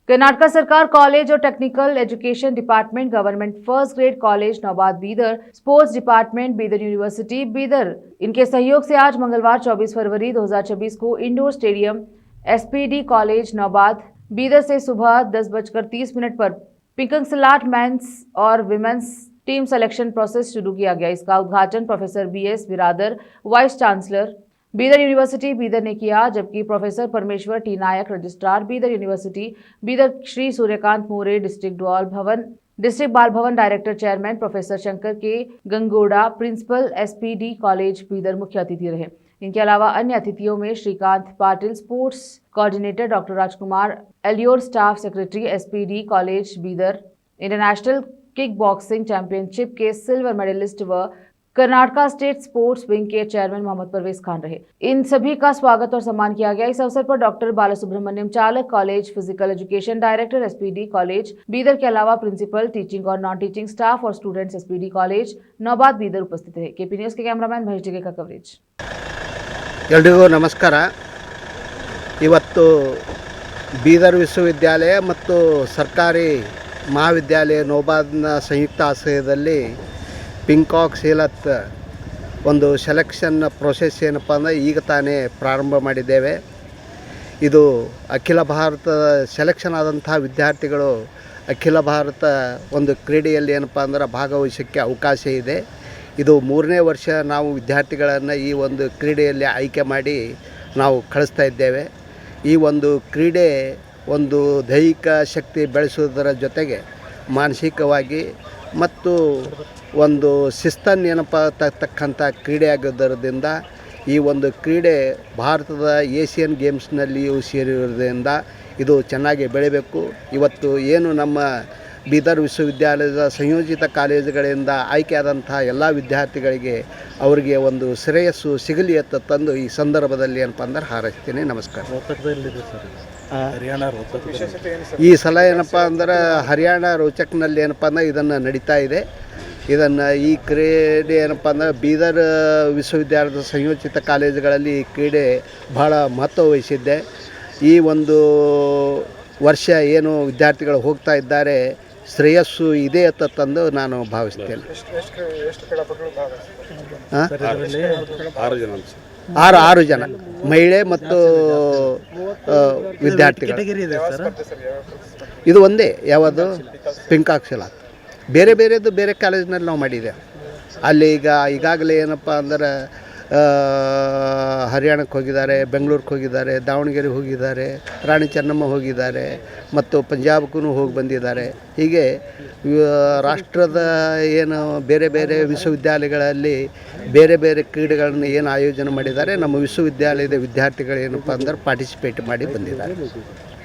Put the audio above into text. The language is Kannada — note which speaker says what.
Speaker 1: कर्नाटक सरकार कॉलेज और technical education department, government first grade college Naubad Bidar, sports department Bidar university Bidar इनके सहयोग से आज मंगलवार 24 फरवरी 2026 को indoor stadium SPD college Naubad Bidar से सुबह 10:30 पर पिंकंगसलाट मेंस और विमेंस टीम सिलेक्शन प्रोसेस शुरू किया गया। इसका उद्घाटन professor BS Biradar, vice chancellor Bidar university Bidar ने किया, जबकि professor Parameshwar T Nayak, registrar Bidar university Bidar Shri Suryakant मोरे, district Bal Bhavan director chairman professor Shankar K Gangoda, principal SPD college Bidar मुख्य अतिथि रहे। इनके अलावा अन्य अतिथियों में Shrikant Patil, sports coordinator doctor Rajkumar Eliyor, staff secretary SPD college Bidar, international kick boxing championship के सिल्वर मेडलिस्ट व कर्नाटका स्टेट स्पोर्ट्स विंग के चेयरमैन मोहम्मद परवेज खान रहे। इन सभी का स्वागत और सम्मान किया गया। इस अवसर पर डॉक्टर बालासुब्रमण्यम, चालक college, physical education director SPD college Bidar के अलावा प्रिंसिपल, टीचिंग और नॉन टीचिंग स्टाफ और students SPD college Naubad Bidar उपस्थित रहे। केपी न्यूज़ के कैमरामैन महेश ಜಿಗೆ का कवरेज।
Speaker 2: ಎಲ್ರಿಗೂ ನಮಸ್ಕಾರ। ಇವತ್ತು ಬೀದರ್ ವಿಶ್ವವಿದ್ಯಾಲಯ ಮತ್ತು ಸರ್ಕಾರಿ ಮಹಾವಿದ್ಯಾಲಯ ನೌಬಾದ್ನ ಸಂಯುಕ್ತ ಆಶ್ರಯದಲ್ಲಿ ಪಿಂಕಾಕ್ ಸೇಲತ್ ಒಂದು ಸೆಲೆಕ್ಷನ್ ಪ್ರೊಸೆಸ್ ಏನಪ್ಪ ಅಂದರೆ ಈಗ ತಾನೇ ಪ್ರಾರಂಭ ಮಾಡಿದ್ದೇವೆ। ಇದು ಅಖಿಲ ಭಾರತ ಸೆಲೆಕ್ಷನ್ ಆದಂಥ ವಿದ್ಯಾರ್ಥಿಗಳು ಅಖಿಲ ಭಾರತ ಒಂದು ಕ್ರೀಡೆಯಲ್ಲಿ ಏನಪ್ಪ ಅಂದ್ರೆ ಭಾಗವಹಿಸೋಕ್ಕೆ ಅವಕಾಶ ಇದೆ। ಇದು 3ನೇ ವರ್ಷ ನಾವು ವಿದ್ಯಾರ್ಥಿಗಳನ್ನು ಈ ಒಂದು ಕ್ರೀಡೆಯಲ್ಲಿ ಆಯ್ಕೆ ಮಾಡಿ ನಾವು ಕಳಿಸ್ತಾ ಇದ್ದೇವೆ। ಈ ಒಂದು ಕ್ರೀಡೆ ಒಂದು ದೈಹಿಕ ಶಕ್ತಿ ಬೆಳೆಸೋದರ ಜೊತೆಗೆ ಮಾನಸಿಕವಾಗಿ ಮತ್ತು ಒಂದು ಶಿಸ್ತನ್ನು ಏನಪ್ಪ ತಕ್ಕಂಥ ಕ್ರೀಡೆ ಆಗೋದರಿಂದ ಈ ಒಂದು ಕ್ರೀಡೆ ಭಾರತದ ಏಷ್ಯನ್ ಗೇಮ್ಸ್ನಲ್ಲಿಯೂ ಸೇರಿರೋದ್ರಿಂದ ಇದು ಚೆನ್ನಾಗಿ ಬೆಳಿಬೇಕು। ಇವತ್ತು ಏನು ನಮ್ಮ ಬೀದರ್ ವಿಶ್ವವಿದ್ಯಾಲಯದ ಸಂಯೋಜಿತ ಕಾಲೇಜುಗಳಿಂದ ಆಯ್ಕೆಯಾದಂಥ ಎಲ್ಲ ವಿದ್ಯಾರ್ಥಿಗಳಿಗೆ ಅವರಿಗೆ ಒಂದು ಶ್ರೇಯಸ್ಸು ಸಿಗಲಿ ಅಂತ ತಂದು ಈ ಸಂದರ್ಭದಲ್ಲಿ ಏನಪ್ಪ ಅಂದ್ರೆ ಹಾರೈಸ್ತೀನಿ। ನಮಸ್ಕಾರ। ಈ ಸಲ ಏನಪ್ಪ ಅಂದ್ರೆ ಹರಿಯಾಣ ರೋಚಕ್ನಲ್ಲಿ ಏನಪ್ಪ ಅಂದ್ರೆ ಇದನ್ನು ನಡೀತಾ ಇದೆ। ಇದನ್ನು ಈ ಕ್ರೀಡೆ ಏನಪ್ಪ ಅಂದ್ರೆ ಬೀದರ್ ವಿಶ್ವವಿದ್ಯಾಲಯದ ಸಂಯೋಜಿತ ಕಾಲೇಜುಗಳಲ್ಲಿ ಈ ಕ್ರೀಡೆ ಭಾಳ ಮಹತ್ವ ವಹಿಸಿದ್ದೆ। ಈ ಒಂದು ವರ್ಷ ಏನು ವಿದ್ಯಾರ್ಥಿಗಳು ಹೋಗ್ತಾ ಇದ್ದಾರೆ ಶ್ರೇಯಸ್ಸು ಇದೆ ಅಂತ ತಂದು ನಾನು ಭಾವಿಸ್ತೇನೆ। 6 ಜನ ಮಹಿಳೆ ಮತ್ತು ವಿದ್ಯಾರ್ಥಿಗಳು। ಇದು ಒಂದೇ ಯಾವುದು ಪಿಂಕಾಕ್ ಸೇಲತ್, ಬೇರೆ ಬೇರೆದು ಬೇರೆ ಕಾಲೇಜಿನಲ್ಲಿ ನಾವು ಮಾಡಿದ್ದೇವೆ। ಅಲ್ಲಿ ಈಗಾಗಲೇ ಏನಪ್ಪ ಅಂದ್ರೆ ಹರಿಯಾಣಕ್ಕೆ ಹೋಗಿದ್ದಾರೆ, ಬೆಂಗಳೂರಿಗೆ ಹೋಗಿದ್ದಾರೆ, ದಾವಣಗೆರೆ ಹೋಗಿದ್ದಾರೆ, ರಾಣಿ ಚೆನ್ನಮ್ಮ ಹೋಗಿದ್ದಾರೆ ಮತ್ತು ಪಂಜಾಬ್ಗೂ ಹೋಗಿ ಬಂದಿದ್ದಾರೆ। ಹೀಗೆ ರಾಷ್ಟ್ರದ ಏನು ಬೇರೆ ಬೇರೆ ವಿಶ್ವವಿದ್ಯಾಲಯಗಳಲ್ಲಿ ಬೇರೆ ಬೇರೆ ಕ್ರೀಡೆಗಳನ್ನು ಏನು ಆಯೋಜನೆ ಮಾಡಿದ್ದಾರೆ, ನಮ್ಮ ವಿಶ್ವವಿದ್ಯಾಲಯದ ವಿದ್ಯಾರ್ಥಿಗಳು ಏನಪ್ಪ ಅಂದ್ರೆ ಪಾರ್ಟಿಸಿಪೇಟ್ ಮಾಡಿ ಬಂದಿದ್ದಾರೆ।